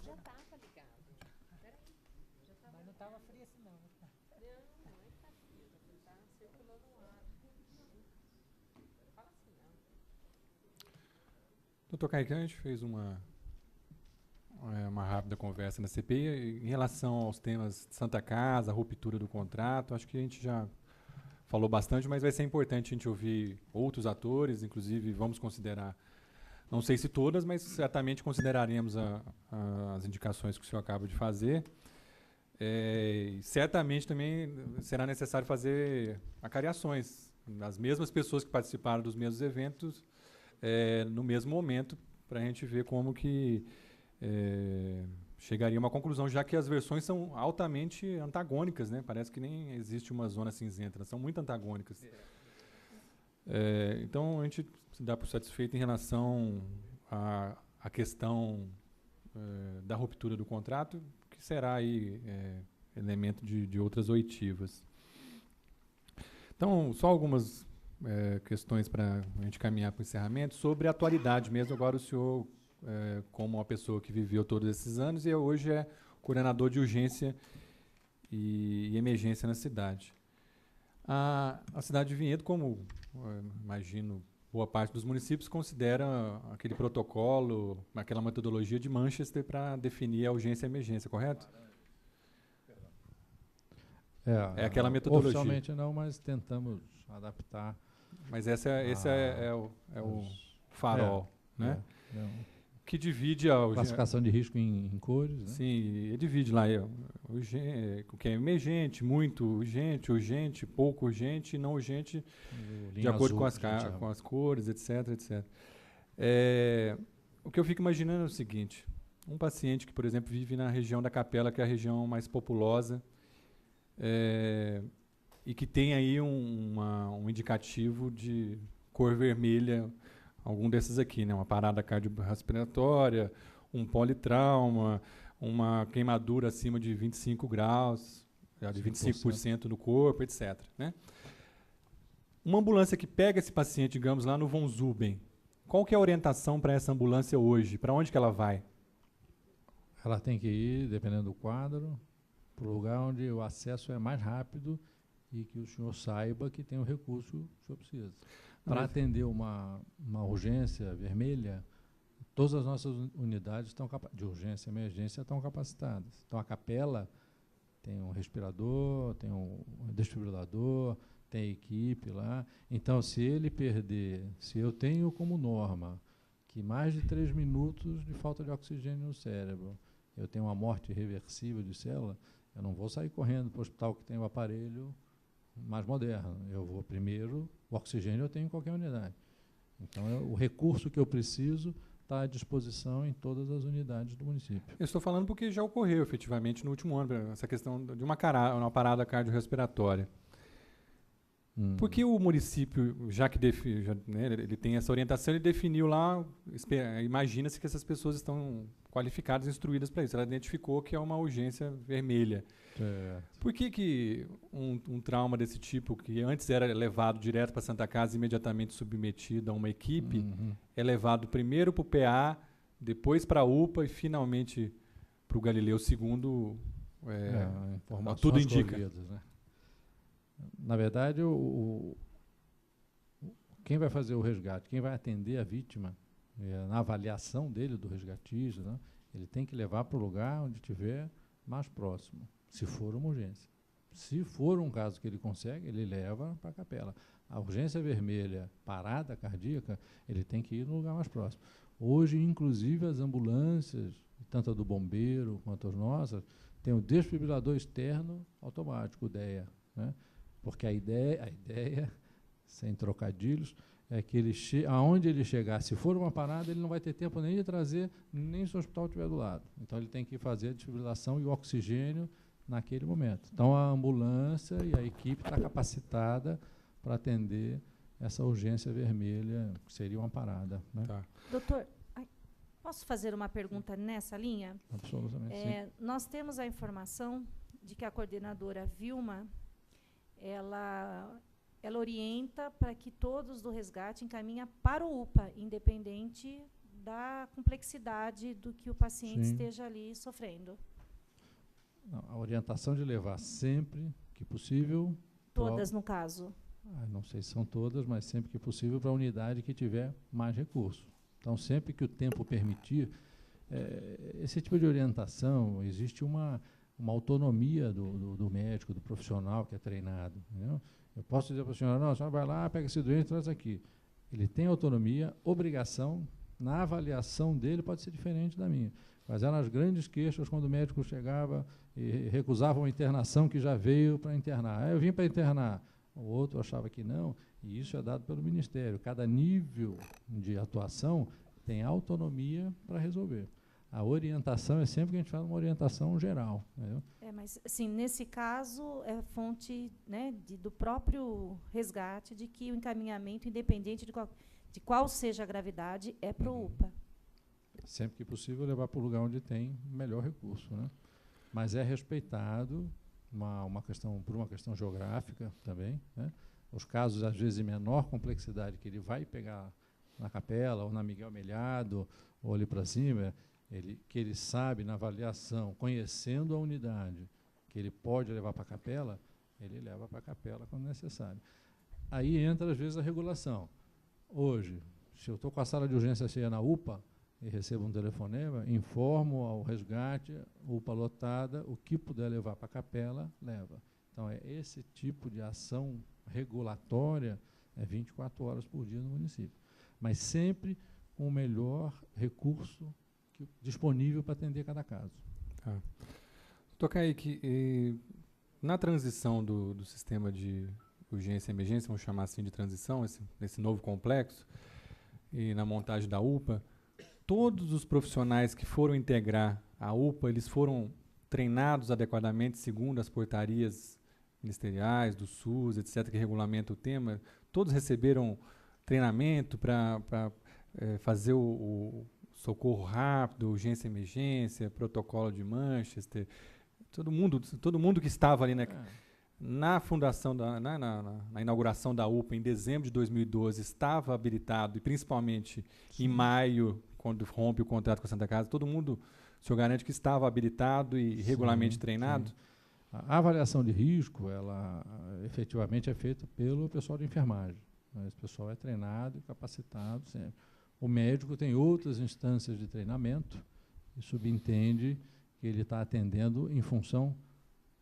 Já estava ligado. Peraí. Mas não estava frio assim, não. Não, não é que tá frio. Tá circulando o ar. Fala assim, não. Doutor Caicão, a gente fez uma rápida conversa na CPI em relação aos temas de Santa Casa, ruptura do contrato. Acho que a gente já falou bastante, mas vai ser importante a gente ouvir outros atores, inclusive vamos considerar, não sei se todas, mas certamente consideraremos as indicações que o senhor acaba de fazer. E certamente também será necessário fazer acariações das mesmas pessoas que participaram dos mesmos eventos no mesmo momento, para a gente ver como que chegaria a uma conclusão, já que as versões são altamente antagônicas, né? Parece que nem existe uma zona cinzenta, elas são muito antagônicas. Então, a gente se dá por satisfeito em relação à questão da ruptura do contrato, que será aí elemento de outras oitivas. Então, só algumas questões para a gente caminhar para o encerramento, sobre a atualidade mesmo. Agora o senhor, como uma pessoa que viveu todos esses anos e hoje é coordenador de urgência e emergência na cidade. A cidade de Vinhedo, como imagino boa parte dos municípios, considera aquele protocolo, aquela metodologia de Manchester para definir a urgência e a emergência, correto? É aquela metodologia. Oficialmente não, mas tentamos adaptar. Mas esse é o farol, né? Que divide a classificação de risco em cores. Né? Sim, ele divide lá o que é emergente, muito urgente, urgente, pouco urgente e não urgente, de acordo com as cores, etc, etc. O que eu fico imaginando é o seguinte: um paciente que, por exemplo, vive na região da Capela, que é a região mais populosa, e que tem aí um indicativo de cor vermelha, algum desses aqui, né? Uma parada cardiorrespiratória, um politrauma, uma queimadura acima de 25 graus, de 25% no corpo, etc. Né? Uma ambulância que pega esse paciente, digamos, lá no Von Zuben, qual que é a orientação para essa ambulância hoje? Para onde que ela vai? Ela tem que ir, dependendo do quadro, para o lugar onde o acesso é mais rápido e que o senhor saiba que tem o recurso que o senhor precisa. Para atender uma urgência vermelha, todas as nossas unidades de urgência e emergência estão capacitadas. Então, a Capela tem um respirador, tem um desfibrilador, tem equipe lá. Então, se ele perder, se eu tenho como norma que mais de 3 minutos de falta de oxigênio no cérebro, eu tenho uma morte irreversível de célula, eu não vou sair correndo para o hospital que tem o aparelho mais moderno. Eu vou primeiro, o oxigênio eu tenho em qualquer unidade. Então, o recurso que eu preciso está à disposição em todas as unidades do município. Eu estou falando porque já ocorreu, efetivamente, no último ano, essa questão de uma parada cardiorrespiratória. Por que o município, já que ele tem essa orientação, ele definiu lá, imagina-se que essas pessoas estão qualificadas, instruídas para isso. Ela identificou que é uma urgência vermelha. Por que um trauma desse tipo, que antes era levado direto para a Santa Casa, imediatamente submetido a uma equipe, é levado primeiro para o PA, depois para a UPA e finalmente para o Galileu II? Tudo indica. Corridas, né? Na verdade, quem vai fazer o resgate, quem vai atender a vítima, na avaliação dele, do resgatista, né, ele tem que levar para o lugar onde estiver mais próximo, se for uma urgência. Se for um caso que ele consegue, ele leva para a Capela. A urgência vermelha, parada cardíaca, ele tem que ir no lugar mais próximo. Hoje, inclusive, as ambulâncias, tanto a do bombeiro quanto as nossas, tem o desfibrilador externo automático, o DEA, né? Porque a ideia, sem trocadilhos, é que aonde ele chegar, se for uma parada, ele não vai ter tempo nem de trazer, nem se o hospital estiver do lado. Então, ele tem que fazer a desfibrilação e o oxigênio naquele momento. Então, a ambulância e a equipe está capacitada para atender essa urgência vermelha, que seria uma parada. Né? Doutor, Posso fazer uma pergunta nessa linha? Absolutamente, sim. Nós temos a informação de que a coordenadora Vilma, ela orienta para que todos do resgate encaminhem para o UPA, independente da complexidade do que o paciente Sim. esteja ali sofrendo. Não, a orientação de levar sempre que possível... Todas, no caso. Não sei se são todas, mas sempre que possível para a unidade que tiver mais recursos. Então, sempre que o tempo permitir, esse tipo de orientação, existe uma autonomia do médico, do profissional que é treinado. Entendeu? Eu posso dizer para a senhora, não, a senhora vai lá, pega esse doente e traz aqui. Ele tem autonomia, obrigação, na avaliação dele pode ser diferente da minha. Mas eram as grandes queixas quando o médico chegava e recusava uma internação que já veio para internar. Eu vim para internar. O outro achava que não, e isso é dado pelo Ministério. Cada nível de atuação tem autonomia para resolver. A orientação é sempre que a gente fala uma orientação geral. Entendeu? Mas, assim, nesse caso, é fonte, né, do próprio resgate de que o encaminhamento, independente de qual seja a gravidade, é para o UPA. Sempre que possível, levar para o lugar onde tem melhor recurso. Né? Mas é respeitado por uma questão geográfica também. Né? Os casos, às vezes, de menor complexidade, que ele vai pegar na Capela, ou na Miguel Melhado, ou ali para cima, que ele sabe, na avaliação, conhecendo a unidade, que ele pode levar para a Capela, ele leva para a Capela quando necessário. Aí entra, às vezes, a regulação. Hoje, se eu estou com a sala de urgência cheia na UPA, e recebo um telefonema, informo ao resgate, UPA lotada, o que puder levar para a Capela, leva. Então, esse tipo de ação regulatória 24 horas por dia no município. Mas sempre com o melhor recurso disponível para atender cada caso. Tá. Doutor Kaique, na transição do sistema de urgência e emergência, vamos chamar assim de transição, esse novo complexo, e na montagem da UPA, todos os profissionais que foram integrar a UPA, eles foram treinados adequadamente segundo as portarias ministeriais, do SUS, etc., que regulamentam o tema? Todos receberam treinamento para fazer o socorro rápido, urgência e emergência, protocolo de Manchester? Todo mundo que estava ali na fundação, na inauguração da UPA em dezembro de 2012 estava habilitado, e principalmente em maio, quando rompe o contrato com a Santa Casa, todo mundo, o senhor garante que estava habilitado e regularmente treinado? Sim. A avaliação de risco, ela efetivamente é feita pelo pessoal de enfermagem. Esse pessoal é treinado e capacitado sempre. O médico tem outras instâncias de treinamento e subentende que ele está atendendo em função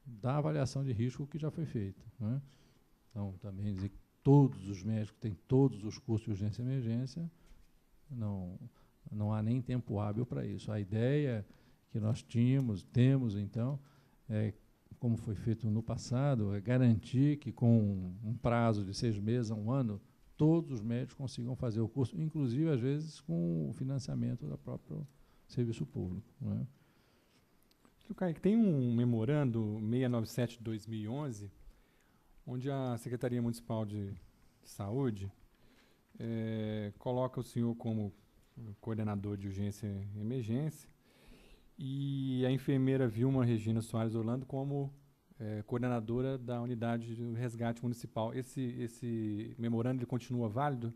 da avaliação de risco que já foi feita. Né? Então, também dizer que todos os médicos têm todos os cursos de urgência e emergência, não há nem tempo hábil para isso. A ideia que nós temos então, como foi feito no passado, é garantir que com um prazo de 6 meses a 1 ano, todos os médicos consigam fazer o curso, inclusive, às vezes, com o financiamento do próprio serviço público. Né? Tem um memorando 697 de 2011, onde a Secretaria Municipal de Saúde coloca o senhor como coordenador de urgência e emergência e a enfermeira Vilma Regina Soares Orlando como coordenadora da unidade de resgate municipal. Esse memorando ele continua válido?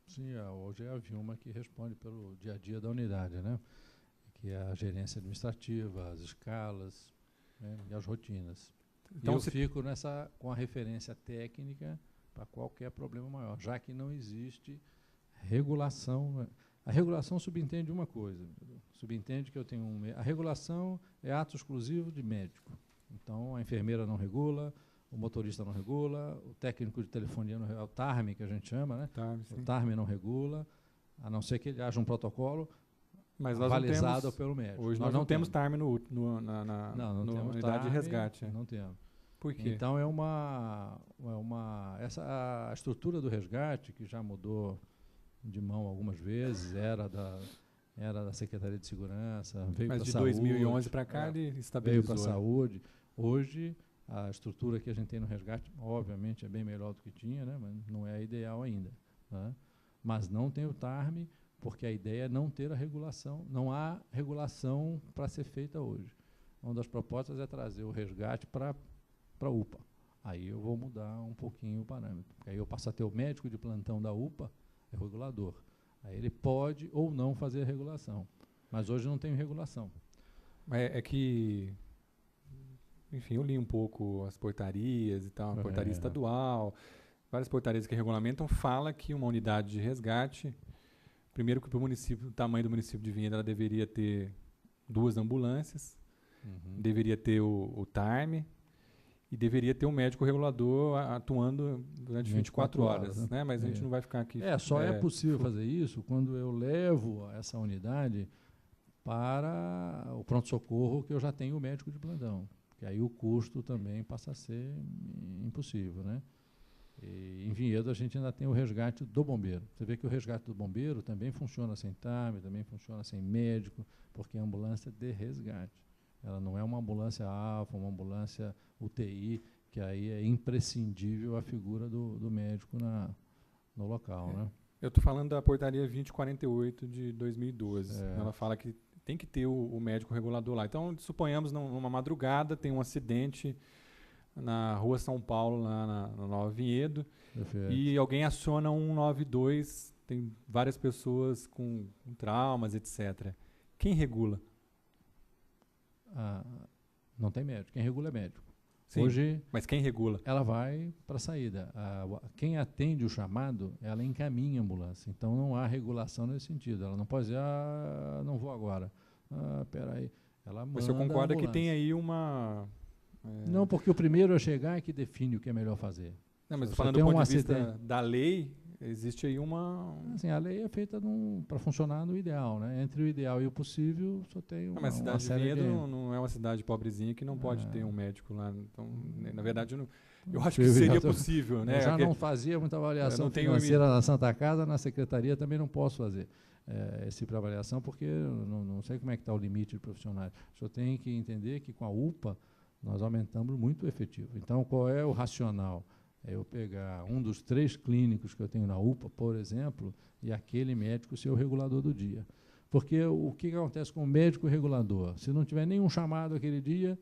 Sim, hoje é a Vilma que responde pelo dia a dia da unidade, né? Que é a gerência administrativa, as escalas, né, e as rotinas. Então, eu fico com a referência técnica para qualquer problema maior, já que não existe regulação. A regulação subentende uma coisa, subentende que eu tenho a regulação é ato exclusivo de médico. Então, a enfermeira não regula, o motorista não regula, o técnico de telefonia não regula, o TARM, que a gente chama, né? O TARM não regula, a não ser que ele haja um protocolo avalizado pelo médico. Hoje nós não temos TARM na unidade TARM, de resgate. Não temos. Por quê? Então, a estrutura do resgate, que já mudou de mão algumas vezes, era da Secretaria de Segurança, veio para a saúde. Mas de 2011 para cá ele estabilizou. Veio para a saúde. Hoje, a estrutura que a gente tem no resgate, obviamente, é bem melhor do que tinha, né? Mas não é ideal ainda. Né? Mas não tem o TARM, porque a ideia é não ter a regulação, não há regulação para ser feita hoje. Uma das propostas é trazer o resgate para a UPA. Aí eu vou mudar um pouquinho o parâmetro, porque aí eu passo a ter o médico de plantão da UPA, é o regulador. Aí ele pode ou não fazer a regulação, mas hoje não tem regulação. É que, enfim, eu li um pouo as portarias e tal, a portaria estadual, várias portarias que regulamentam, fala que uma unidade de resgate, primeiro que para o município, o tamanho do município de Vinhedo, ela deveria ter 2 ambulâncias, deveria ter o TARM e deveria ter um médico regulador atuando durante 24 horas, né? Mas a gente não vai ficar aqui... Só é possível fazer isso quando eu levo essa unidade para o pronto-socorro que eu já tenho o médico de plantão, que aí o custo também passa a ser impossível, né? E em Vinhedo a gente ainda tem o resgate do bombeiro. Você vê que o resgate do bombeiro também funciona sem TARM, também funciona sem médico, porque é ambulância de resgate. Ela não é uma ambulância alfa, uma ambulância UTI, que aí é imprescindível a figura do médico no local, né? Eu estou falando da portaria 2048 de 2012. Ela fala que tem que ter o médico regulador lá. Então, suponhamos numa madrugada tem um acidente na rua São Paulo, lá na Nova Vinhedo, e alguém aciona 192, tem várias pessoas com traumas, etc. Quem regula? Não tem médico. Quem regula é médico. Sim, hoje, mas quem regula? Ela vai para a saída. Quem atende o chamado, ela encaminha a ambulância. Então, não há regulação nesse sentido. Ela não pode dizer, não vou agora. Peraí. Ela manda. Mas você concorda que tem aí uma... Não, porque o primeiro a chegar é que define o que é melhor fazer. Não, mas falando do ponto de vista da lei, existe aí uma... Assim, a lei é feita para funcionar no ideal, né? Entre o ideal e o possível, só tem uma Mas a cidade uma de Vinhedo não é uma cidade pobrezinha que não pode ter um médico lá. Então, na verdade, eu acho que seria possível, né? Eu já não fazia muita avaliação financeira na Santa Casa, na Secretaria também não posso fazer esse tipo de avaliação, porque eu não sei como é que está o limite de profissionais. O senhor tem que entender que com a UPA nós aumentamos muito o efetivo. Então, qual é o racional? É eu pegar um dos 3 clínicos que eu tenho na UPA, por exemplo, e aquele médico ser o regulador do dia. Porque o que acontece com o médico regulador? Se não tiver nenhum chamado aquele dia,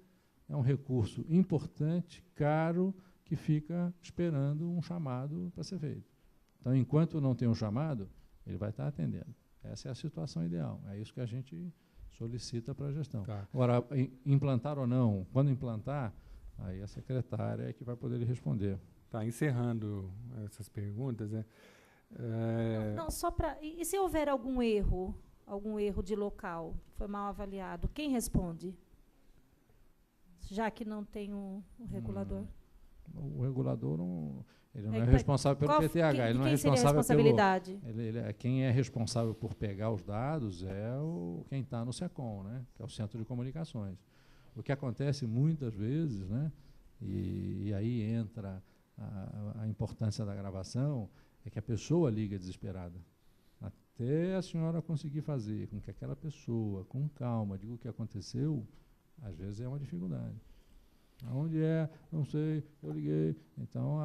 é um recurso importante, caro, que fica esperando um chamado para ser feito. Então, enquanto não tem um chamado, ele vai estar atendendo. Essa é a situação ideal. É isso que a gente solicita para a gestão. Tá. Agora, implantar ou não, quando implantar, aí a secretária é que vai poder lhe responder. Tá, encerrando essas perguntas, Não, só para... E se houver algum erro de local, foi mal avaliado, quem responde? Já que não tem um regulador. O regulador ele não é responsável pelo PTH, ele não é responsável quem é responsável por pegar os dados é quem está no SECOM, né, que é o Centro de Comunicações. O que acontece muitas vezes, né, e aí entra a importância da gravação, é que a pessoa liga desesperada. Até a senhora conseguir fazer com que aquela pessoa, com calma, diga o que aconteceu, às vezes é uma dificuldade. Aonde é? Não sei, eu liguei. Então,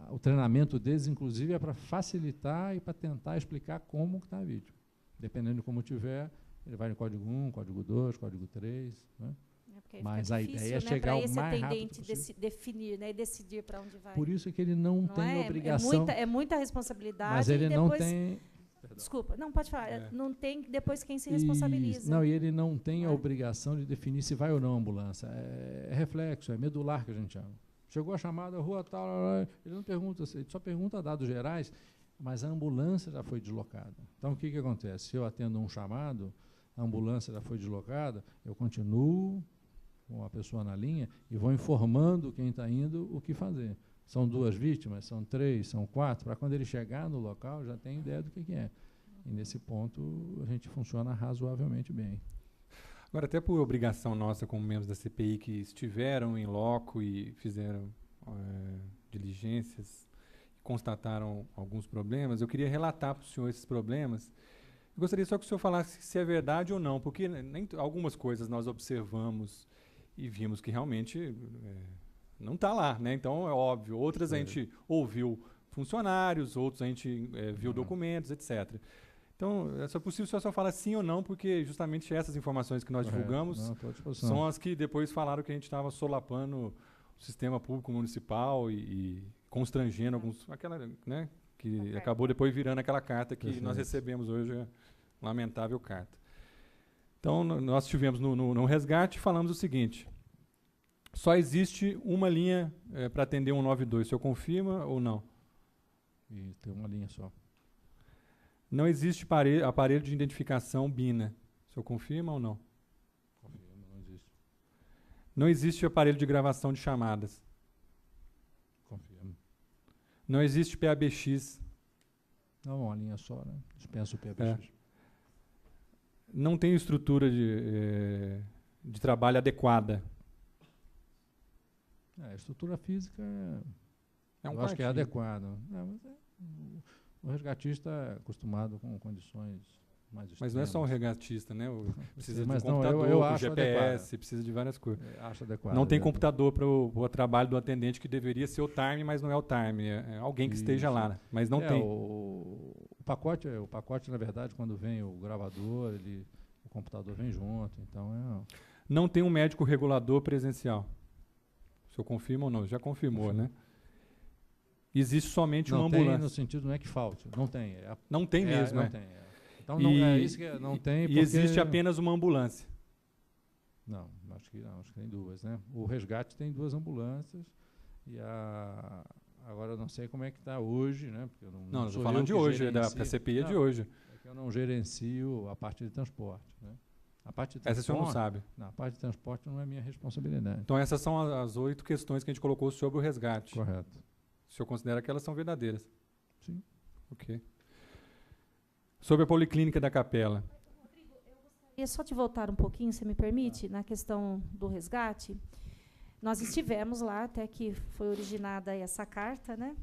o treinamento deles, inclusive, é para facilitar e para tentar explicar como está a vítima. Dependendo de como tiver, ele vai no código 1, código 2, código 3, né? Mas a ideia é chegar o mais rápido possível. Definir, né, e decidir para onde vai. Por isso que ele não tem obrigação. É muita responsabilidade. Mas ele não tem... Desculpa, não, pode falar. Não tem depois quem se responsabiliza. Isso. Não, e ele não tem a obrigação de definir se vai ou não a ambulância. É reflexo, é medular que a gente chama. Chegou a chamada, rua tal, ele não pergunta, ele só pergunta dados gerais, mas a ambulância já foi deslocada. Então, o que acontece? Se eu atendo um chamado, a ambulância já foi deslocada, eu continuo com a pessoa na linha e vou informando quem está indo o que fazer. São 2 vítimas, são 3, são 4, para quando ele chegar no local já tem ideia do que é. E nesse ponto a gente funciona razoavelmente bem. Agora, até por obrigação nossa como membros da CPI que estiveram em loco e fizeram diligências, constataram alguns problemas, eu queria relatar para o senhor esses problemas. Eu gostaria só que o senhor falasse se é verdade ou não, porque algumas coisas nós observamos e vimos que realmente... não está lá, né? Então é óbvio. Outras a gente ouviu funcionários, outros a gente viu documentos, etc. Então, é só possível se o senhor fala sim ou não, porque justamente essas informações que nós divulgamos Não, estou à disposição. são as que depois falaram que a gente estava solapando o sistema público municipal e constrangendo alguns... Aquela, né, que acabou depois virando aquela carta que Perfeito. nós recebemos hoje, a lamentável carta. Então, nós tivemos no resgate, falamos o seguinte: só existe uma linha para atender 192. O senhor confirma ou não? E tem uma linha só. Não existe aparelho de identificação BINA. O senhor confirma ou não? Confirmo, não existe. Não existe aparelho de gravação de chamadas. Confirmo. Não existe PABX. Não, uma linha só, né? Dispensa o PBX. Não tem estrutura de trabalho adequada. A estrutura física É um eu acho que é quartinho. adequada. O resgatista é acostumado com condições mais extremas. Mas não é só um regatista, né? Precisa Mas de um não, computador, eu com acho GPS, precisa de várias coisas. Acho adequado. Não tem né? computador para o trabalho do atendente, que deveria ser o time, mas não é o time. É alguém que esteja Isso. lá, mas não tem. O pacote, na verdade, quando vem o gravador, o computador vem junto. Então Não tem um médico regulador presencial. O senhor confirma ou não? Já confirmou, né? Existe somente uma não tem ambulância. no sentido, não é que falte. Não tem. Não tem mesmo, não é. tem. Então, E- não, é isso que não tem. E porque... existe apenas uma ambulância. Não, acho que tem duas, né? O resgate tem 2 ambulâncias agora eu não sei como é que está hoje, né? Porque eu Não, não estou sou falando eu de que hoje, da gerencio. CPI é de Não, hoje. é que eu não gerencio a parte de transporte, né? A parte de Essa o senhor não transporte, sabe. não, a parte de transporte não é minha responsabilidade. Então essas são as 8 questões que a gente colocou sobre o resgate. Correto. O senhor considera que elas são verdadeiras? Sim. Ok. Sobre a policlínica da Capela. Queria só te voltar um pouquinho, se me permite, na questão do resgate. Nós estivemos lá até que foi originada essa carta, né?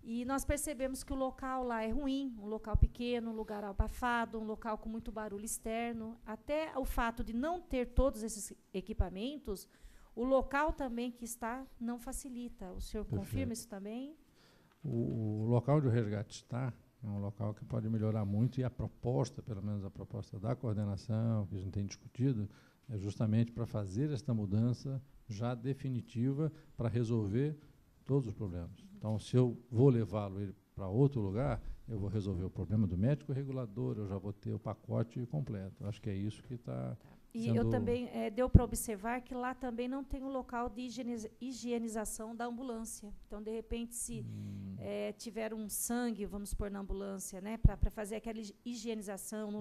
E nós percebemos que o local lá é ruim, um local pequeno, um lugar abafado, um local com muito barulho externo. Até o fato de não ter todos esses equipamentos, o local também que está não facilita. O senhor confirma isso também? O local de resgate está é um local que pode melhorar muito e a proposta, pelo menos a proposta da coordenação, que a gente tem discutido, é justamente para fazer esta mudança já definitiva para resolver todos os problemas. Então, se eu vou levá-lo para outro lugar, eu vou resolver o problema do médico regulador, eu já vou ter o pacote completo. Acho que é isso que está E sendo... eu também, deu para observar que lá também não tem um local de higienização da ambulância. Então, de repente, se tiver um sangue, vamos supor, na ambulância, né, para fazer aquela higienização no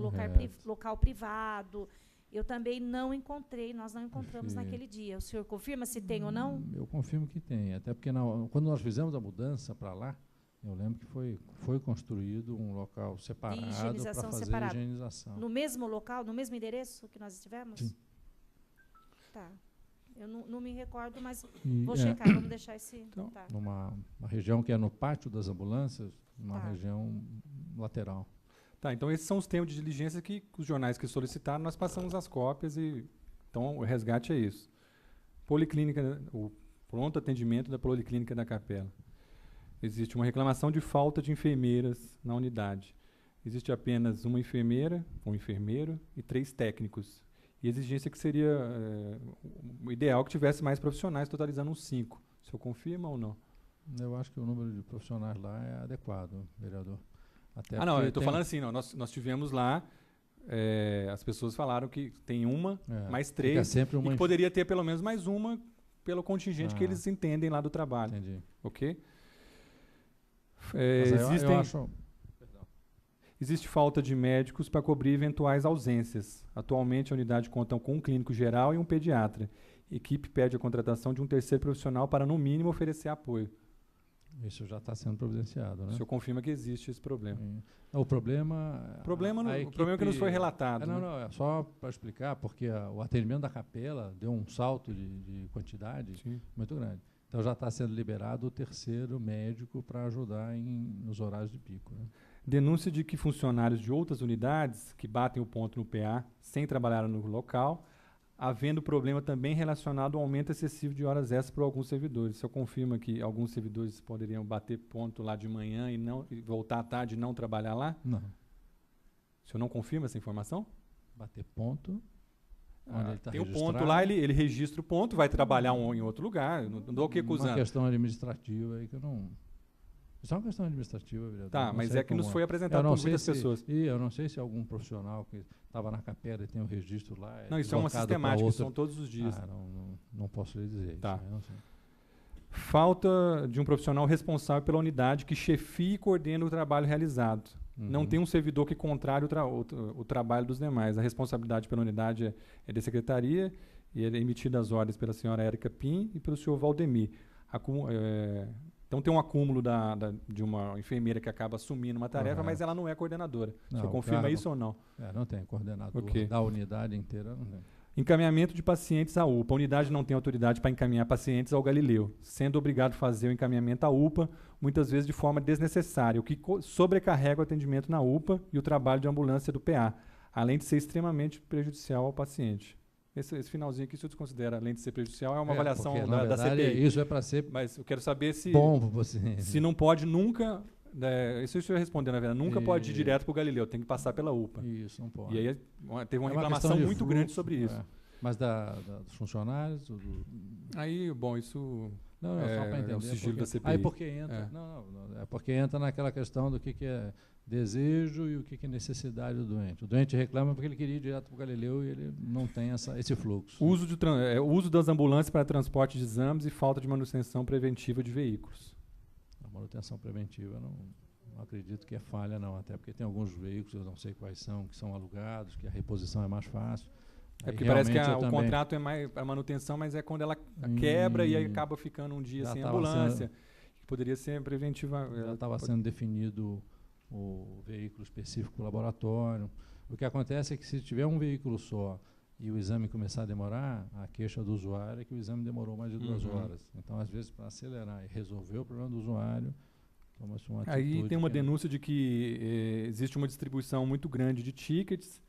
local privado, eu também não encontrei, nós não encontramos naquele dia. O senhor confirma se tem ou não? Eu confirmo que tem, até porque quando nós fizemos a mudança para lá, eu lembro que foi construído um local separado para higienização fazer separado. a higienização. No mesmo local, no mesmo endereço que nós estivemos? Sim. Tá. Eu não me recordo, mas E, vou checar, vamos deixar esse... Então, tá. numa uma região que é no pátio das ambulâncias, uma Tá. região lateral. Tá, então esses são os termos de diligência que os jornais que solicitaram, nós passamos as cópias e então o resgate é isso. Policlínica, o pronto atendimento da Policlínica da Capela. Existe uma reclamação de falta de enfermeiras na unidade. Existe apenas uma enfermeira, um enfermeiro e 3 técnicos. E exigência que seria o ideal que tivesse mais profissionais, totalizando uns 5. O senhor confirma ou não? Eu acho que o número de profissionais lá é adequado, vereador. Até Não, porque eu estou tem- falando assim, não, nós tivemos lá, as pessoas falaram que tem uma, mais fica 3, sempre e uma que poderia ter pelo menos mais uma pelo contingente que Ah. eles entendem lá do trabalho, Entendi. ok? Mas aí Existem, eu acho... existe falta de médicos para cobrir eventuais ausências. Atualmente a unidade conta com um clínico geral e um pediatra. Equipe pede a contratação de um terceiro profissional para no mínimo oferecer apoio. Isso já está sendo providenciado, O né? senhor confirma que existe esse problema. Sim. O problema... O problema, a o problema é que nos foi equipe- relatado. não, né? não, é só para explicar, porque o atendimento da capela deu um salto de quantidade Sim. muito grande. Então já está sendo liberado o terceiro médico para ajudar nos horários de pico. Né? Denúncia de que funcionários de outras unidades que batem o ponto no PA sem trabalhar no local, havendo problema também relacionado ao aumento excessivo de horas extras por alguns servidores. O senhor confirma que alguns servidores poderiam bater ponto lá de manhã e voltar à tarde e não trabalhar lá? Não. O senhor não confirma essa informação? Bater ponto. Onde ele tá tem o ponto registrado. lá, ele registra o ponto, vai trabalhar em outro lugar. Não dou o que Uma acusando. questão administrativa aí que eu não... Isso é uma questão administrativa, vereador. Tá, Não mas sei é que nos como foi Eu apresentado não por sei muitas se, pessoas. e eu não sei se algum profissional que estava na capela e tem o registro lá. Não, isso é uma deslocado pra sistemática, outra- são todos os dias. Não posso lhe dizer. Tá. Isso aí eu não sei. Falta de um profissional responsável pela unidade que chefie e coordene o trabalho realizado. Não Uhum. tem um servidor que contrarie o trabalho dos demais. A responsabilidade pela unidade é da secretaria e é emitida as ordens pela senhora Érica Pim e pelo senhor Valdemir. Então tem um acúmulo de uma enfermeira que acaba assumindo uma tarefa, Correto. mas ela não é coordenadora. O Não, senhor o confirma cargo- isso ou não? Não tem coordenador Ok. da unidade inteira. Não tem. Encaminhamento de pacientes à UPA. A unidade não tem autoridade para encaminhar pacientes ao Galileu, sendo obrigado a fazer o encaminhamento à UPA, muitas vezes de forma desnecessária, o que sobrecarrega o atendimento na UPA e o trabalho de ambulância do PA, além de ser extremamente prejudicial ao paciente. Esse finalzinho aqui, se você considera, além de ser prejudicial, é uma avaliação porque, na da verdade, CPI. Isso é para ser Mas eu quero saber se, bom para você. se não pode nunca... isso eu ia responder, na verdade. Nunca pode ir E- direto para o Galileu, tem que passar pela UPA. Isso, não pode. E aí teve uma É reclamação questão de muito grande fluxo, sobre isso. Mas dos funcionários? Aí, bom, isso... Não, só para entender. é o sigilo porque, da CPI. Aí porque entra. É. Não, é porque entra naquela questão do que é desejo e o que é necessidade do doente. O doente reclama porque ele queria ir direto para o Galileu e ele não tem esse fluxo. Uso das ambulâncias para transporte de exames e falta de manutenção preventiva de veículos. A manutenção preventiva não acredito que é falha, não. Até porque tem alguns veículos, eu não sei quais são, que são alugados, que a reposição é mais fácil. É porque Aí, parece que realmente, eu o também- contrato é mais a manutenção, mas é quando ela quebra e aí Hum. acaba ficando um dia Já sem tava ambulância. Que poderia ser preventiva. Já estava sendo definido o veículo específico para o laboratório. O que acontece é que se tiver um veículo só e o exame começar a demorar, a queixa do usuário é que o exame demorou mais de 2 Uhum. horas. Então, às vezes, para acelerar e resolver o problema do usuário, toma-se uma Aí atitude tem uma que é- denúncia de que existe uma distribuição muito grande de tickets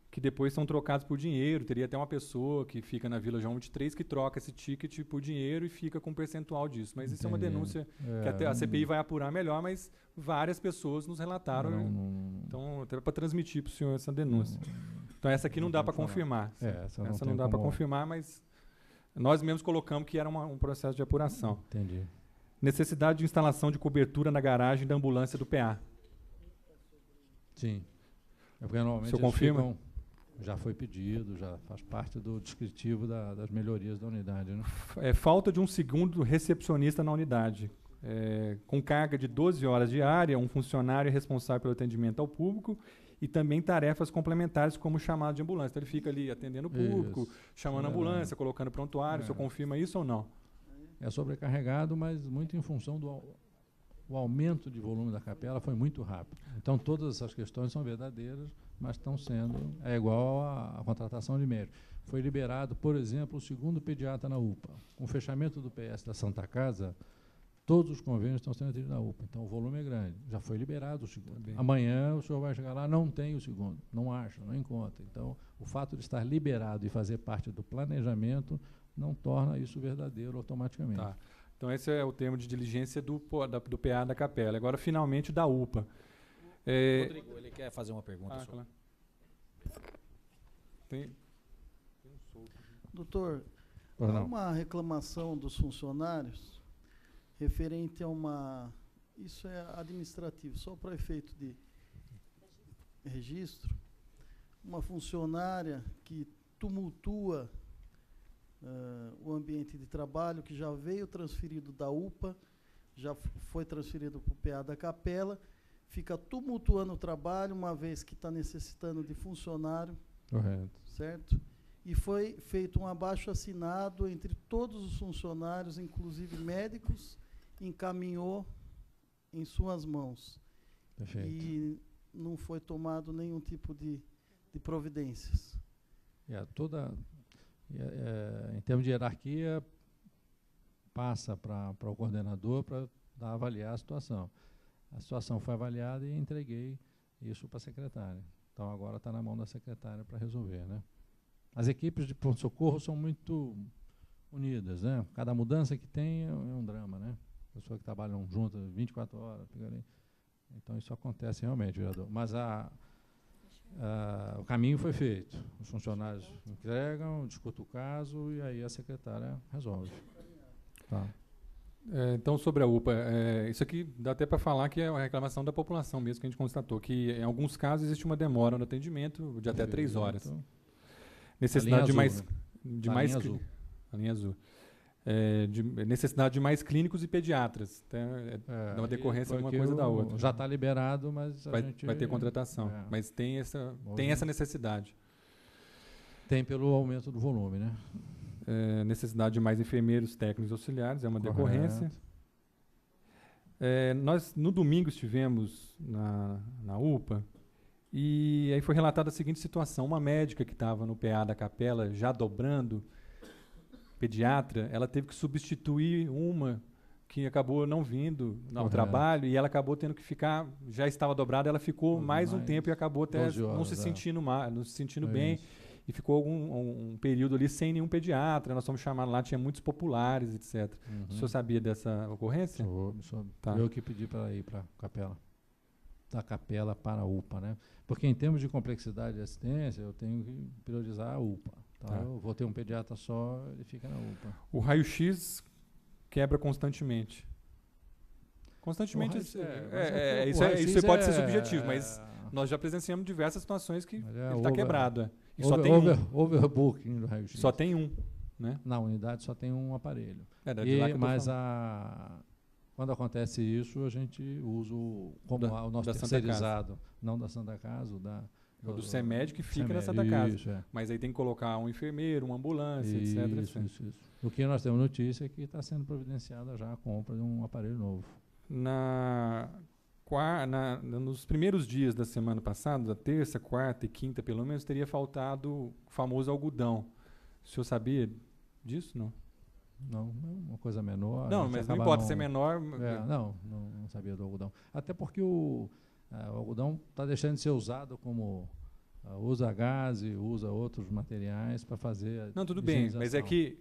que depois são trocados por dinheiro. Teria até uma pessoa que fica na Vila João 23 que troca esse ticket por dinheiro e fica com um percentual disso. Mas isso é uma Entendi. denúncia que É, até a não- CPI vai apurar melhor, mas várias pessoas nos relataram. Então, até para transmitir para o senhor essa denúncia. Então, essa aqui não dá para vamos falar. confirmar. Essa não Essa tem não dá para como- confirmar, mas nós mesmos colocamos que era um processo de apuração. Entendi. Necessidade de instalação de cobertura na garagem da ambulância do PA. Sim. É porque normalmente O senhor eles confirma? ficam- já foi pedido, já faz parte do descritivo das melhorias da unidade, né? Falta de um segundo recepcionista na unidade. Com carga de 12 horas diária, um funcionário responsável pelo atendimento ao público e também tarefas complementares como chamado de ambulância. Então, ele fica ali atendendo o público, Isso. chamando a ambulância, colocando prontuário. O senhor confirma isso ou não? É sobrecarregado, mas muito em função o aumento de volume da capela foi muito rápido. Então, todas essas questões são verdadeiras, mas estão sendo... É igual a contratação de médico. Foi liberado, por exemplo, o segundo pediatra na UPA. Com o fechamento do PS da Santa Casa, todos os convênios estão sendo atendidos na UPA. Então, o volume é grande. Já foi liberado o segundo. Bem. Amanhã, o senhor vai chegar lá, não tem o segundo. Não acha, não encontra. Então, o fato de estar liberado e fazer parte do planejamento não torna isso verdadeiro automaticamente. Tá. Então, esse é o termo de diligência do PA da capela. Agora, finalmente, da UPA. Rodrigo, ele quer fazer uma pergunta. Só. Claro. Tem Doutor, Pois há não. uma reclamação dos funcionários referente a uma... Isso é administrativo, só para efeito de registro. Uma funcionária que tumultua o ambiente de trabalho, que já veio transferido da UPA, já foi transferido para o PA da capela, fica tumultuando o trabalho, uma vez que está necessitando de funcionário, Correto. certo? E foi feito um abaixo-assinado entre todos os funcionários, inclusive médicos, encaminhou em suas mãos. Perfeito. E não foi tomado nenhum tipo de providências. Em termos de hierarquia, passa para o coordenador para avaliar a situação. A situação foi avaliada e entreguei isso para a secretária. Então, agora está na mão da secretária para resolver, né? As equipes de pronto-socorro são muito unidas, né? Cada mudança que tem é um drama, né? Pessoas que trabalham juntas 24 horas, fica ali. Então, isso acontece realmente, vereador. Mas o caminho foi feito. Os funcionários entregam, discutem o caso e aí a secretária resolve. Tá. Então, sobre a UPA, isso aqui dá até para falar que é uma reclamação da população mesmo, que a gente constatou, que em alguns casos existe uma demora no atendimento de até 3 horas. Necessidade de mais... De mais azul. A linha azul. De necessidade de mais clínicos e pediatras. Dá uma decorrência de uma coisa da outra. Já está liberado, mas vai ter contratação. Mas tem essa necessidade. Tem pelo aumento do volume, né? Necessidade de mais enfermeiros, técnicos auxiliares, é uma decorrência. Nós, no domingo, estivemos na UPA e aí foi relatada a seguinte situação. Uma médica que estava no PA da Capela, já dobrando, pediatra, ela teve que substituir uma que acabou não vindo ao trabalho e ela acabou tendo que ficar, já estava dobrada, ela ficou mais um tempo e acabou até não se sentindo bem. E ficou um período ali sem nenhum pediatra. Nós fomos chamados lá, tinha muitos populares, etc. O senhor sabia dessa ocorrência? Tá. Eu que pedi para ir para a Capela. Da Capela para a UPA, né? Porque em termos de complexidade de assistência, eu tenho que priorizar a UPA. Tá? Eu vou ter um pediatra só, ele fica na UPA. O raio-x quebra constantemente. Constantemente, isso pode ser subjetivo, mas nós já presenciamos diversas situações que ele está quebrado. E só tem overbooking do raio-x. Só tem um, né? Na unidade só tem um aparelho. Mas quando acontece isso, a gente usa o nosso terceirizado, não da Santa Casa, do CEMED que fica na Santa Casa. Mas aí tem que colocar um enfermeiro, uma ambulância, etc. Isso. O que nós temos notícia é que está sendo providenciada já a compra de um aparelho novo. Nos primeiros dias da semana passada, da terça, quarta e quinta, pelo menos, teria faltado o famoso algodão. O senhor sabia disso, não? Não, uma coisa menor. Não, mas não importa se é menor. Não sabia do algodão. Até porque o algodão está deixando de ser usado como usa gás e usa outros materiais para fazer. Não, tudo bem, mas é que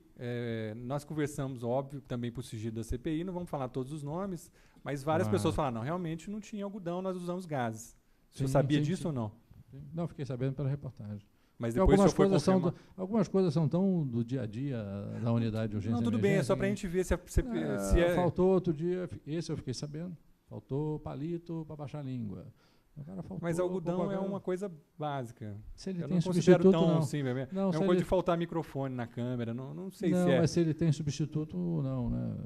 nós conversamos, óbvio, também por sigilo da CPI, não vamos falar todos os nomes, mas várias pessoas falaram, não, realmente não tinha algodão, nós usamos gases. O senhor sabia disso ou não? Não, fiquei sabendo pela reportagem. Mas depois algumas coisas são tão do dia a dia da unidade de urgência. Não, tudo bem, é só para a gente ver se faltou outro dia, esse eu fiquei sabendo. Faltou palito para baixar a língua. Mas algodão é uma coisa básica. Se ele eu tem não considero substituto, tão não. assim, é uma coisa de faltar microfone na câmera, não sei se é. Mas se ele tem substituto, não, né?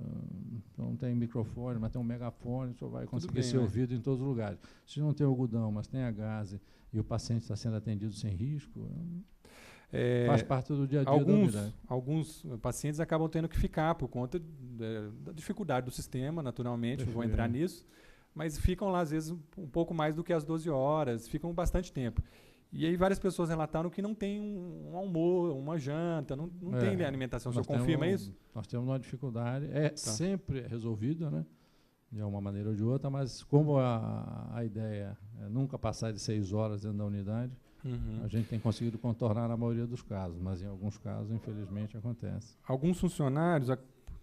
Não tem microfone, mas tem um megafone, só vai conseguir ser ouvido em todos os lugares. Se não tem algodão, mas tem a gás e o paciente está sendo atendido sem risco, faz parte do dia a dia da unidade. Alguns pacientes acabam tendo que ficar por conta da dificuldade do sistema, naturalmente, não vou entrar nisso. Mas ficam lá, às vezes, um pouco mais do que as 12 horas, ficam bastante tempo. E aí várias pessoas relataram que não tem um almoço, uma janta, não tem alimentação. O senhor confirma isso? Nós temos uma dificuldade, sempre resolvida, né? De uma maneira ou de outra, mas como a ideia é nunca passar de 6 horas dentro da unidade, a gente tem conseguido contornar na maioria dos casos, mas em alguns casos, infelizmente, acontece. Alguns funcionários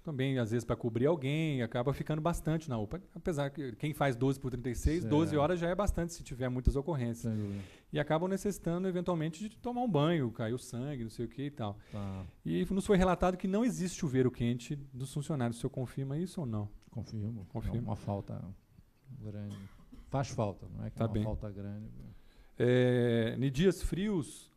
também, às vezes, para cobrir alguém, acaba ficando bastante na UPA. Apesar que quem faz 12 por 36, 12 horas já é bastante se tiver muitas ocorrências. E acabam necessitando, eventualmente, de tomar um banho, cair o sangue, não sei o que e tal. E nos foi relatado que não existe chuveiro quente dos funcionários. O senhor confirma isso ou não? Confirmo. É uma falta grande. Faz falta, não é que é uma falta grande. Em dias frios,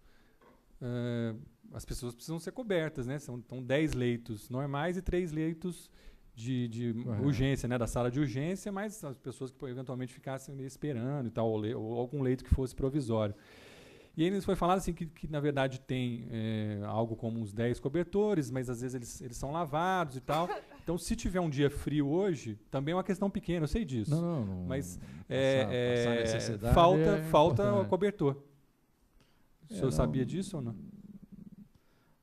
as pessoas precisam ser cobertas, né? São 10 leitos normais e 3 leitos de urgência, né? Da sala de urgência, mas as pessoas que eventualmente ficassem ali esperando e tal, ou algum leito que fosse provisório. E aí foi falado assim que na verdade tem algo como uns 10 cobertores, mas às vezes eles são lavados e tal. Então, se tiver um dia frio hoje, também é uma questão pequena, eu sei disso. Não, mas passar falta o cobertor. O senhor sabia disso ou não?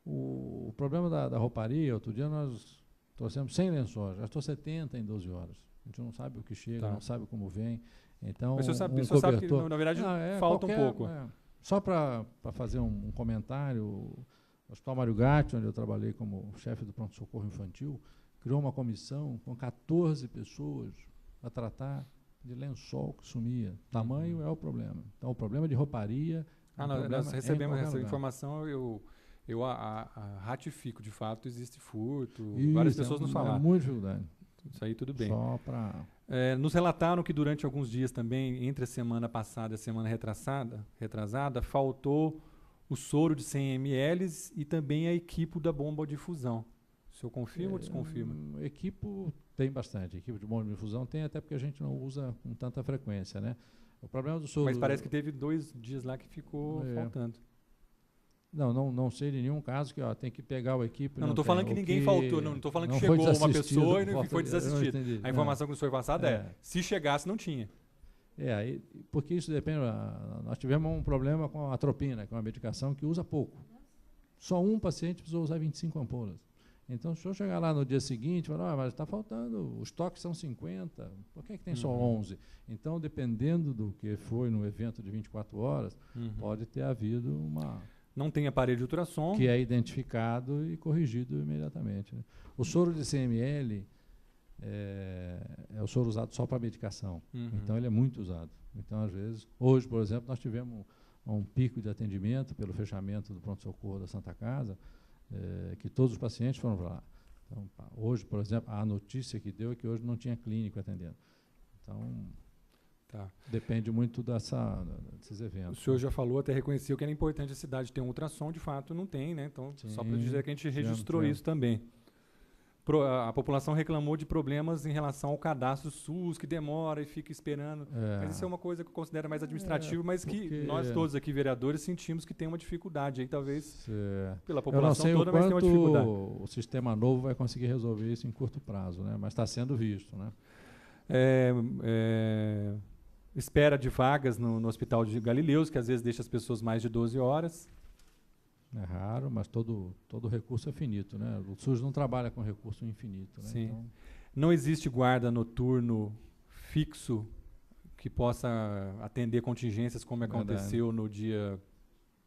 O problema da rouparia, outro dia nós trouxemos 100 lençóis, gastou 70 em 12 horas. A gente não sabe o que chega, não sabe como vem. Então, mas o senhor sabe que, na verdade, falta um pouco. Só para fazer um comentário, o Hospital Mário Gatti, onde eu trabalhei como chefe do pronto-socorro infantil, criou uma comissão com 14 pessoas a tratar de lençol que sumia. Tamanho é o problema. Então, o problema de rouparia... Nós recebemos essa informação, eu ratifico, de fato, existe furto, várias pessoas nos falaram. É muita dificuldade. Isso aí tudo bem. Só para... Nos relataram que durante alguns dias também, entre a semana passada e a semana retrasada, faltou o soro de 100 ml e também a equipe da bomba de fusão. O senhor confirma ou desconfirma? Equipo tem bastante. Equipe de bomba de difusão tem, até porque a gente não usa com tanta frequência, né? O problema do soro... Mas parece que teve 2 dias lá que ficou faltando. Não sei de nenhum caso que tem que pegar o equipe. Não estou falando que ninguém faltou, não estou falando que chegou uma pessoa e foi desassistida. A informação que nos foi passada se chegasse, não tinha. Porque isso depende. Nós tivemos um problema com a atropina, que é uma medicação que usa pouco. Só um paciente precisou usar 25 ampolas. Então, se eu chegar lá no dia seguinte e falar, mas está faltando, os toques são 50, por que tem só 11? Então, dependendo do que foi no evento de 24 horas, pode ter havido uma... Não tem aparelho de ultrassom. Que é identificado e corrigido imediatamente. Né? O soro de 100 ml é o soro usado só para medicação. Então, ele é muito usado. Então, às vezes, hoje, por exemplo, nós tivemos um pico de atendimento pelo fechamento do pronto-socorro da Santa Casa, que todos os pacientes foram para lá. Então, hoje, por exemplo, a notícia que deu é que hoje não tinha clínico atendendo. Então, depende muito desses eventos. O senhor já falou, até reconheceu que era importante a cidade ter um ultrassom, de fato não tem, né? Então, só para dizer que a gente registrou isso também. A população reclamou de problemas em relação ao cadastro SUS, que demora e fica esperando. Mas isso é uma coisa que eu considero mais administrativa, mas que nós todos aqui, vereadores, sentimos que tem uma dificuldade aí, talvez pela população toda, mas tem uma dificuldade. O sistema novo vai conseguir resolver isso em curto prazo, né? Mas está sendo visto, né? Espera de vagas no Hospital de Galileus, que às vezes deixa as pessoas mais de 12 horas. É raro, mas todo recurso é finito, né? O SUS não trabalha com recurso infinito, né? Sim. Então, não existe guarda noturno fixo que possa atender contingências como aconteceu no dia...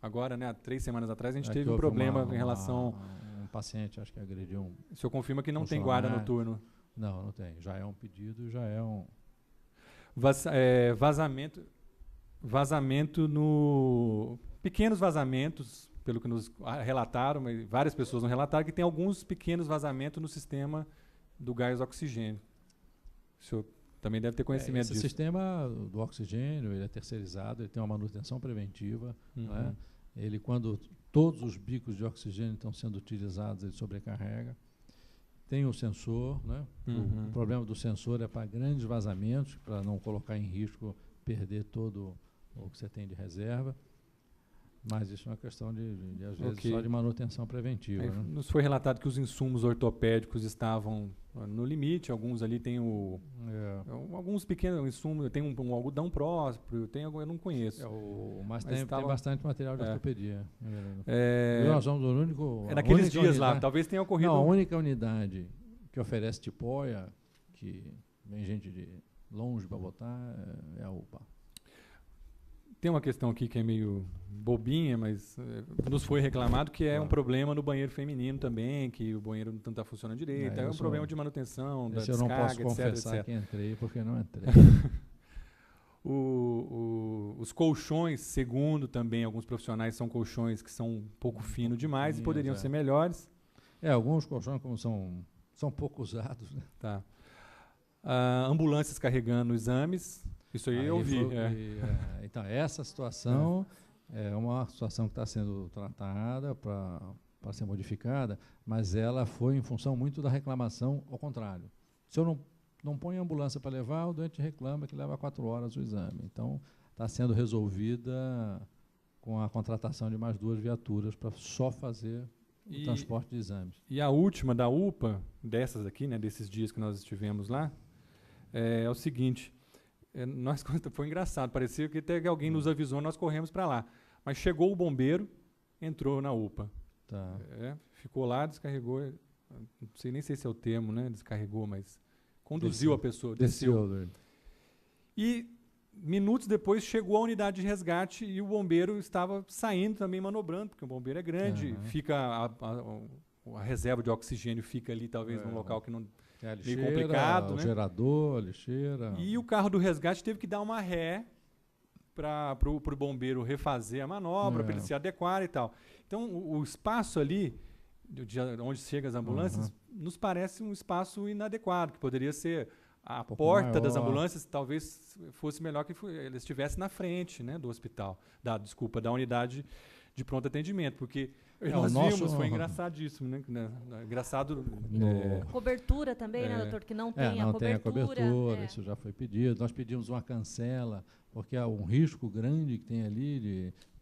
Agora, né? Há 3 semanas atrás, a gente teve um problema em relação... Um paciente, acho que agrediu O senhor confirma que não tem guarda noturno? Não tem. Já é um pedido, já é um... Vazamento no... Pequenos vazamentos, pelo que nos relataram, mas várias pessoas não relataram, que tem alguns pequenos vazamentos no sistema do gás oxigênio. O senhor também deve ter conhecimento disso. Esse sistema do oxigênio, ele é terceirizado, ele tem uma manutenção preventiva. Né? Ele, quando todos os bicos de oxigênio estão sendo utilizados, ele sobrecarrega. Tem o sensor, né? O problema do sensor é para grandes vazamentos, para não colocar em risco perder todo o que você tem de reserva. Mas isso é uma questão de às vezes, só de manutenção preventiva. Né? Nos foi relatado que os insumos ortopédicos estavam no limite, alguns ali têm alguns pequenos insumos, tem um algodão próprio, eu não conheço. Mas tem bastante material de ortopedia. Nós somos o único... naqueles dias lá, talvez tenha ocorrido... Não, a única unidade que oferece tipóia, que vem gente de longe para botar, é a UPA. Tem uma questão aqui que é meio bobinha, mas nos foi reclamado que é um problema no banheiro feminino também, que o banheiro não está funcionando direito, é um problema de manutenção, da descarga, eu não posso confessar etc. que entrei, porque não entrei. Os colchões, segundo também alguns profissionais, são colchões que são um pouco finos demais e poderiam ser melhores. Alguns colchões, como são pouco usados. Né? Tá. Ambulâncias carregando exames. Isso aí eu vi. Então, essa situação é uma situação que está sendo tratada para ser modificada, mas ela foi em função muito da reclamação ao contrário. Se eu não ponho ambulância para levar, o doente reclama que leva 4 horas o exame. Então, está sendo resolvida com a contratação de mais 2 viaturas para só fazer o transporte de exames. E a última da UPA, dessas aqui, né, desses dias que nós estivemos lá, é o seguinte... foi engraçado, parecia que até alguém nos avisou, nós corremos para lá. Mas chegou o bombeiro, entrou na UPA. Tá. Ficou lá, descarregou, não sei nem se é o termo, né? Descarregou, mas conduziu a pessoa, desceu. E minutos depois chegou a unidade de resgate e o bombeiro estava saindo também, manobrando, porque o bombeiro é grande, fica a reserva de oxigênio fica ali, talvez, num local que não... Tem a meio lixeira, complicado, o né? gerador, a lixeira. E o carro do resgate teve que dar uma ré para o bombeiro refazer a manobra, para ele se adequar e tal. Então, o espaço ali, onde chegam as ambulâncias, nos parece um espaço inadequado, que poderia ser a porta maior. das ambulâncias, talvez fosse melhor que ele estivesse na frente, né, do hospital, da unidade de pronto atendimento, porque nós vimos, foi engraçadíssimo, né? Engraçado. Cobertura também, né, doutor? Que não tem não a tem a cobertura. cobertura, isso já foi pedido. Nós pedimos uma cancela, porque há um risco grande que tem ali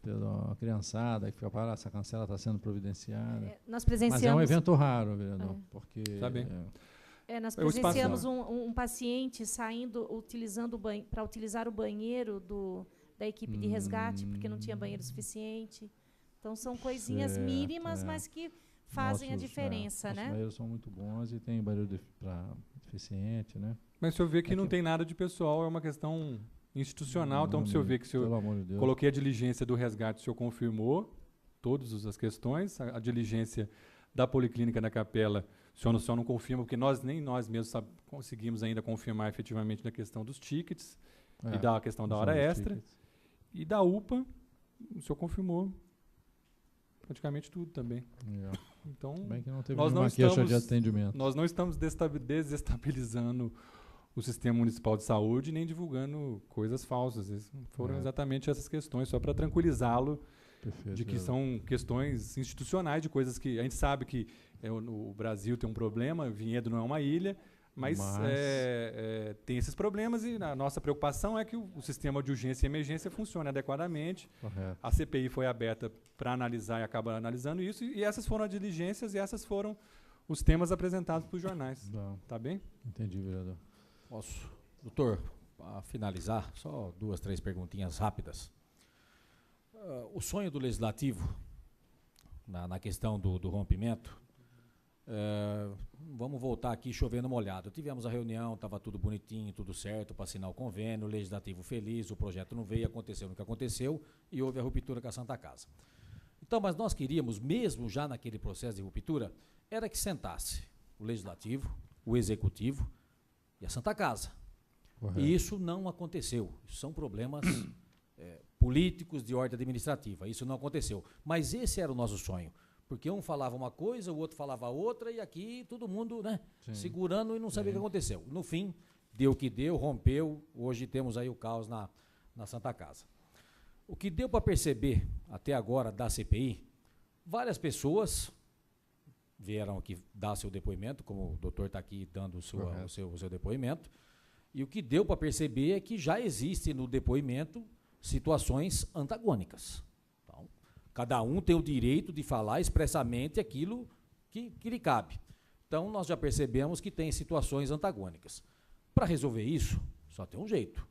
de uma criançada que fica parada, essa cancela está sendo providenciada. Nós presenciamos... Mas é um evento raro, vereador, porque... Tá bem. Nós presenciamos um paciente saindo, para utilizar o banheiro da equipe de resgate, porque não tinha banheiro suficiente. Então, são coisinhas mínimas, mas que fazem a diferença, né? Os banheiros são muito bons e tem banheiro para deficiente, né? Mas o senhor vê que não tem nada de pessoal, é uma questão institucional. Então, se eu ver que o senhor... Pelo amor de Deus. Coloquei a diligência do resgate, o senhor confirmou todas as questões, a diligência da Policlínica da Capela, o senhor não confirma, porque nem nós mesmos conseguimos ainda confirmar efetivamente na questão dos tickets e da questão da hora extra. Tickets. E da UPA, o senhor confirmou praticamente tudo também. Então, bem que não teve nós nenhuma queixa de atendimento. Nós não estamos desestabilizando o sistema municipal de saúde, nem divulgando coisas falsas. Foram exatamente essas questões, só para tranquilizá-lo de que são questões institucionais, de coisas que a gente sabe que o Brasil tem um problema, Vinhedo não é uma ilha, mas tem esses problemas e a nossa preocupação é que o sistema de urgência e emergência funcione adequadamente. Correto. A CPI foi aberta para analisar e acaba analisando isso, e essas foram as diligências e essas foram os temas apresentados para os jornais. Tá bem? Entendi, vereador. Posso? Doutor, para finalizar, só 2, 3 perguntinhas rápidas. O sonho do Legislativo, na questão do rompimento, vamos voltar aqui chovendo molhado. Tivemos a reunião, estava tudo bonitinho, tudo certo para assinar o convênio, o Legislativo feliz, o projeto não veio, aconteceu o que aconteceu e houve a ruptura com a Santa Casa. Então, mas nós queríamos, mesmo já naquele processo de ruptura, era que sentasse o Legislativo, o Executivo e a Santa Casa. Correto. E isso não aconteceu. Isso são problemas políticos de ordem administrativa. Isso não aconteceu. Mas esse era o nosso sonho. Porque um falava uma coisa, o outro falava outra, e aqui todo mundo, né, segurando e não sabia o que aconteceu. No fim, deu o que deu, rompeu. Hoje temos aí o caos na Santa Casa. O que deu para perceber até agora da CPI, várias pessoas vieram aqui dar seu depoimento, como o doutor está aqui dando o seu depoimento, e o que deu para perceber é que já existe no depoimento situações antagônicas. Então, cada um tem o direito de falar expressamente aquilo que lhe cabe. Então, nós já percebemos que tem situações antagônicas. Para resolver isso, só tem um jeito.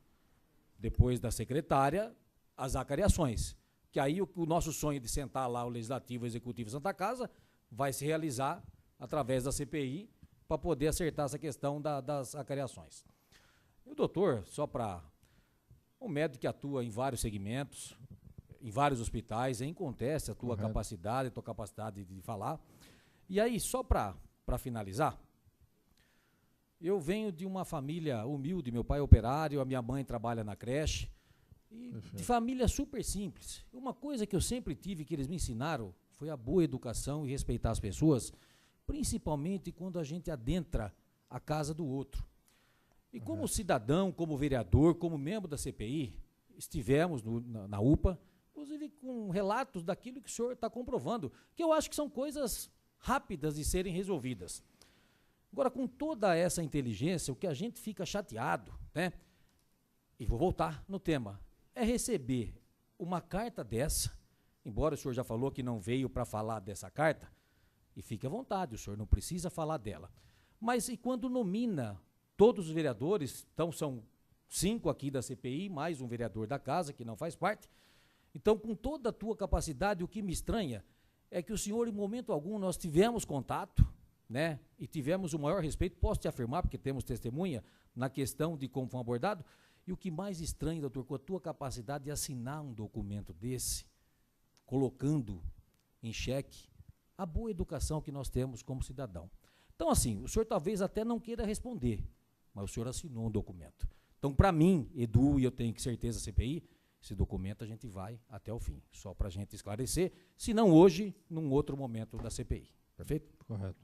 Depois da secretária, as acariações. Que aí o nosso sonho de sentar lá o Legislativo, o Executivo e Santa Casa vai se realizar através da CPI para poder acertar essa questão das acariações. E o doutor, só para... Um médico que atua em vários segmentos, em vários hospitais, inconteste a tua capacidade, de falar. E aí, só para finalizar, eu venho de uma família humilde, meu pai é operário, a minha mãe trabalha na creche, e de família super simples. Uma coisa que eu sempre tive, que eles me ensinaram, foi a boa educação e respeitar as pessoas, principalmente quando a gente adentra a casa do outro. E como cidadão, como vereador, como membro da CPI, estivemos na UPA, inclusive com relatos daquilo que o senhor está comprovando, que eu acho que são coisas rápidas de serem resolvidas. Agora, com toda essa inteligência, o que a gente fica chateado, né? E vou voltar no tema, é receber uma carta dessa, embora o senhor já falou que não veio para falar dessa carta, e fique à vontade, o senhor não precisa falar dela. Mas e quando nomina todos os vereadores, então são 5 aqui da CPI, mais um vereador da casa, que não faz parte. Então, com toda a tua capacidade, o que me estranha é que o senhor, em momento algum, nós tivemos contato, né, e tivemos o maior respeito, posso te afirmar, porque temos testemunha, na questão de como foi abordado, e o que mais estranha, doutor, com a tua capacidade de assinar um documento desse, colocando em xeque a boa educação que nós temos como cidadão. Então, assim, o senhor talvez até não queira responder, mas o senhor assinou um documento. Então, para mim, Edu, e eu tenho certeza, CPI, esse documento a gente vai até o fim, só para a gente esclarecer, se não hoje, num outro momento da CPI. Perfeito? Correto.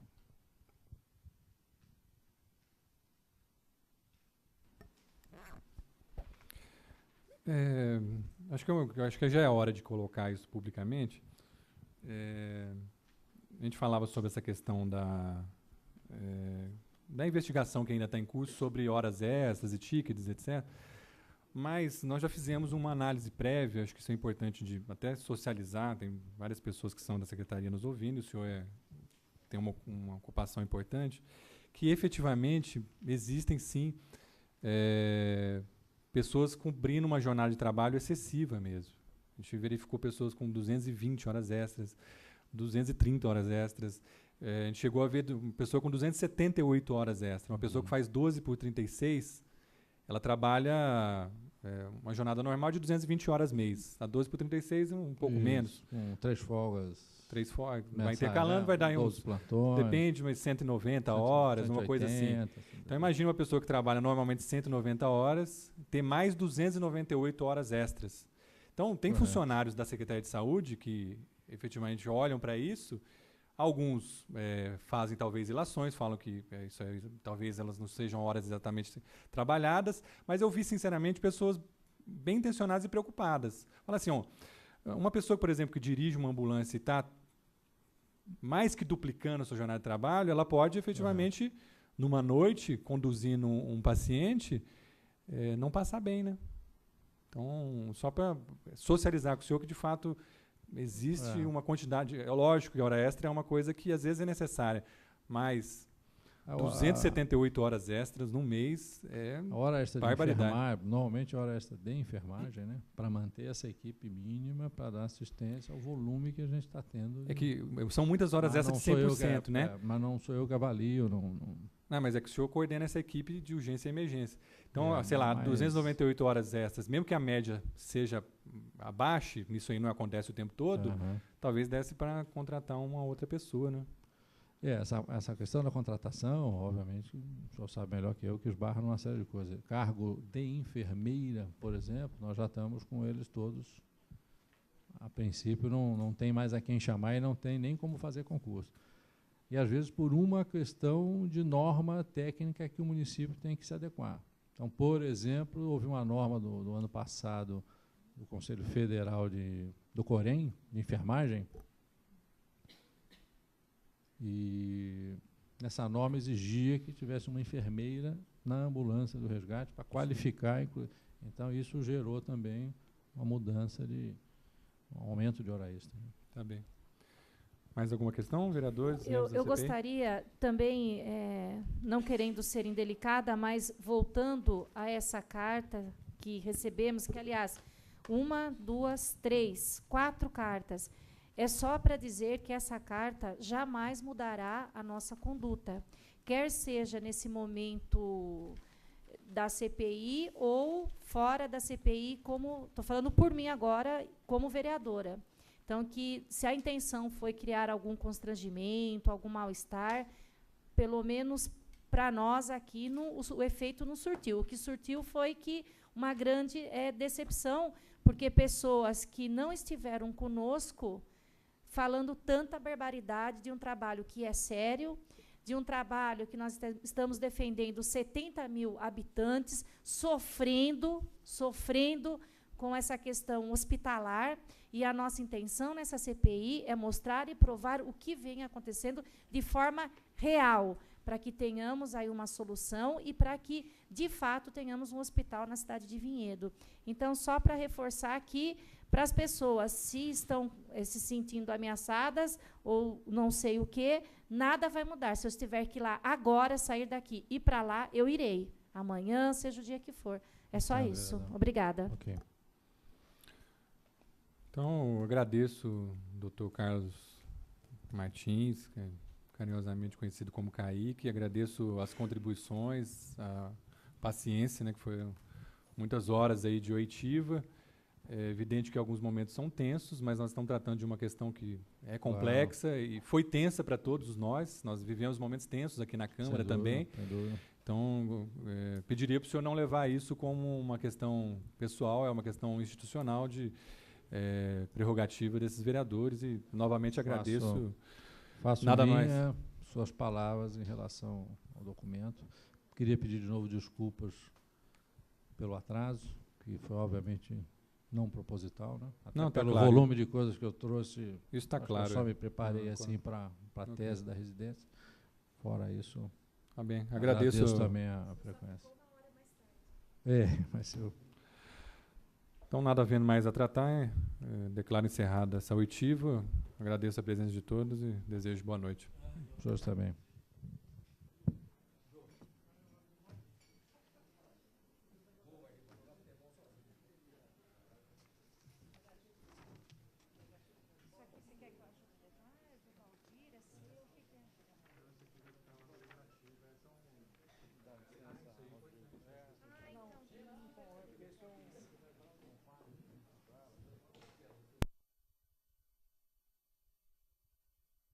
Acho que já é hora de colocar isso publicamente. A gente falava sobre essa questão da investigação que ainda está em curso sobre horas extras e tickets, etc. Mas nós já fizemos uma análise prévia, acho que isso é importante de até socializar, tem várias pessoas que são da Secretaria nos ouvindo, o senhor tem uma ocupação importante, que efetivamente existem sim pessoas cumprindo uma jornada de trabalho excessiva mesmo. A gente verificou pessoas com 220 horas extras, 230 horas extras. A gente chegou a ver uma pessoa com 278 horas extras. Uma pessoa que faz 12 por 36, ela trabalha uma jornada normal de 220 horas mês. A 12 por 36, um pouco menos. Com 3 folgas. 3 folgas. Vai intercalando, vai dar em uns... plantões. Depende, mas 190 horas, 180, uma coisa assim. Então, imagina uma pessoa que trabalha normalmente 190 horas, ter mais 298 horas extras. Então, tem funcionários da Secretaria de Saúde que efetivamente olham para isso. Alguns fazem talvez ilações, falam que talvez elas não sejam horas exatamente trabalhadas, mas eu vi sinceramente pessoas bem intencionadas e preocupadas. Fala assim, uma pessoa, por exemplo, que dirige uma ambulância e está mais que duplicando a sua jornada de trabalho, ela pode efetivamente, numa noite, conduzindo um paciente, não passar bem, né? Então, só para socializar com o senhor que, de fato, existe uma quantidade... É lógico que a hora extra é uma coisa que, às vezes, é necessária, mas 278 horas extras num mês é a hora extra barbaridade. De enfermagem, normalmente a hora extra de enfermagem, né? Para manter essa equipe mínima, para dar assistência ao volume que a gente está tendo. É que são muitas horas extras de 100%, né? Mas não sou eu que avalio. Não, mas é que o senhor coordena essa equipe de urgência e emergência. Então, sei lá, 298 horas extras, mesmo que a média seja abaixo, isso aí não acontece o tempo todo, talvez desse para contratar uma outra pessoa, né? Essa questão da contratação, obviamente, o senhor sabe melhor que eu, que esbarra numa série de coisas. Cargo de enfermeira, por exemplo, nós já estamos com eles todos. A princípio, não tem mais a quem chamar e não tem nem como fazer concurso. E, às vezes, por uma questão de norma técnica que o município tem que se adequar. Então, por exemplo, houve uma norma do ano passado do Conselho Federal do COREM, de enfermagem, e essa norma exigia que tivesse uma enfermeira na ambulância do resgate para qualificar. Então, isso gerou também uma mudança um aumento de hora extra. Tá bem. Mais alguma questão, vereadores? Eu gostaria também, não querendo ser indelicada, mas voltando a essa carta que recebemos, que, aliás, 1, 2, 3, 4 cartas, é só para dizer que essa carta jamais mudará a nossa conduta, quer seja nesse momento da CPI ou fora da CPI, como estou falando por mim agora, como vereadora. Então, que se a intenção foi criar algum constrangimento, algum mal-estar, pelo menos para nós aqui, o efeito não surtiu. O que surtiu foi que uma grande decepção, porque pessoas que não estiveram conosco, falando tanta barbaridade de um trabalho que é sério, de um trabalho que nós estamos defendendo 70 mil habitantes, sofrendo com essa questão hospitalar, e a nossa intenção nessa CPI é mostrar e provar o que vem acontecendo de forma real, para que tenhamos aí uma solução e para que, de fato, tenhamos um hospital na cidade de Vinhedo. Então, só para reforçar aqui, para as pessoas, se estão se sentindo ameaçadas ou não sei o quê, nada vai mudar. Se eu estiver que ir lá agora, sair daqui e ir para lá, eu irei. Amanhã, seja o dia que for. É só isso. Obrigada. Okay. Então, eu agradeço o doutor Carlos Martins, que é carinhosamente conhecido como Kaique, agradeço as contribuições, a paciência, né, que foi muitas horas aí de oitiva. É evidente que alguns momentos são tensos, mas nós estamos tratando de uma questão que é complexa e foi tensa para todos nós. Nós vivemos momentos tensos aqui na Câmara também. Sem dúvida. Então, pediria para o senhor não levar isso como uma questão pessoal, é uma questão institucional de prerrogativa desses vereadores e novamente agradeço. Faço Nada minha, suas palavras em relação ao documento. Queria pedir de novo desculpas pelo atraso, que foi obviamente não proposital, né? Até Não, tá pelo claro. volume de coisas que eu trouxe. Isso está acho que claro. Eu só me preparei Ah, assim para a Ok. tese da residência. Fora isso, Tá bem, agradeço. também a frequência. Mas eu Então, nada havendo mais a tratar, declaro encerrada essa oitiva. Agradeço a presença de todos e desejo boa noite. os senhores também.